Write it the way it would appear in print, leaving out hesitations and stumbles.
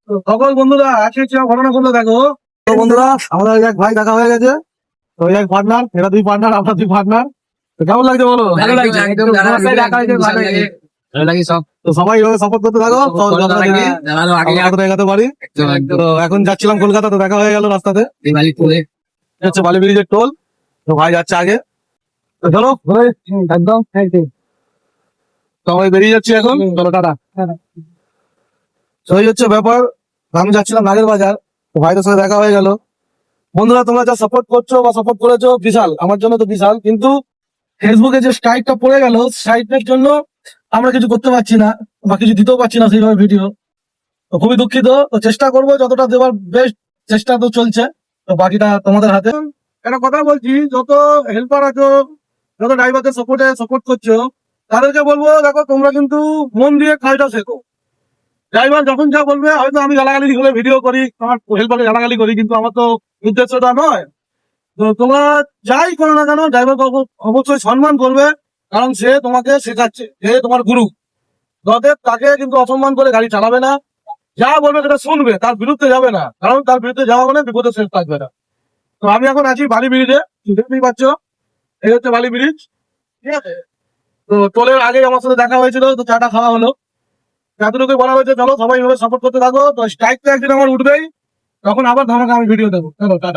সকল বন্ধুরা আজকে কি ঘটনা করলো দেখো। তো বন্ধুরা আমাদের এক ভাই দেখা হয়ে গেছে, তো এক পার্টনার, এরা দুই পার্টনার, আমরা দুই পার্টনার। তো কেমন লাগছে বলো? ভালো লাগছে, একদম রাস্তায় দেখা হয়েছে, ভালো লাগে। ভালো লাগে সব। তো সবাই এভাবে সাপোর্ট করতে থাকো, তো জানালো আগে আমরা এগাতে পারি। একদম একদম তো এখন যাচ্ছিলাম কলকাতা, তো দেখা হয়ে গেল রাস্তাতে। এই বাড়ি করে এটা হচ্ছে বালি ব্রিজের টোল। তো ভাই যাচ্ছে আগে, তো চলো একদম। তো আমি বেরিয়ে যাচ্ছি এখন, চলো টাটা। তো এই হচ্ছে ব্যাপার, আমি যাচ্ছিলাম নাগের বাজার, তো ভাইদের সাথে দেখা হয়ে গেল। বন্ধুরা তোমরা যা সাপোর্ট করছো বা সাপোর্ট করেছো বিশাল, আমার জন্য তো বিশাল, কিন্তু ফেসবুকে যে স্ট্রাইকটা পড়ে গেল, স্ট্রাইকের জন্য আমরা কিছু করতে পারছি না বা কিছু দিতেও পারছি না সেইভাবে ভিডিও। তো খুবই দুঃখিত, তো চেষ্টা করবো যতটা দেওয়ার, বেস্ট চেষ্টা তো চলছে, তো বাকিটা তোমাদের হাতে। একটা কথা বলছি, যত হেল্পার আছো, যত ড্রাইভারদের সাপোর্ট করছো, তাদেরকে বলবো দেখো তোমরা কিন্তু মন দিয়ে কাজটা শেখো। ড্রাইভার যখন যা বলবে, হয়তো আমি গালাগালি করে ভিডিও করি, আমার হেল্পারকে গালাগালি করি, কিন্তু আমার তো উদ্দেশ্যটা নয়। তো তোমরা যাই করো না কেন, ড্রাইভার অবশ্যই সম্মান করবে, কারণ সে তোমাকে শেখাচ্ছে, সে তোমার গুরু। অতএব তাকে কিন্তু অসম্মান করে গাড়ি চালাবে না, যা বলবে সেটা শুনবে, তার বিরুদ্ধে যাবে না, কারণ তার বিরুদ্ধে যাওয়া মানে বিপদে শেষ থাকবে না। তো আমি এখন আছি বালি ব্রিজে, দেখতেই পাচ্ছ, এই হচ্ছে বালি ব্রিজ, ঠিক আছে। তো টোলের আগে আমার সাথে দেখা হয়েছিল, তো চাটা খাওয়া হলো। এতটুকু বলা হয়েছে, চলো সবাই সাপোর্ট করতে থাকো। তো স্ট্রাইক তো একদিন আমার উঠবেই, তখন আবার ধামাকা আমি ভিডিও দেবো। চলো টাটা।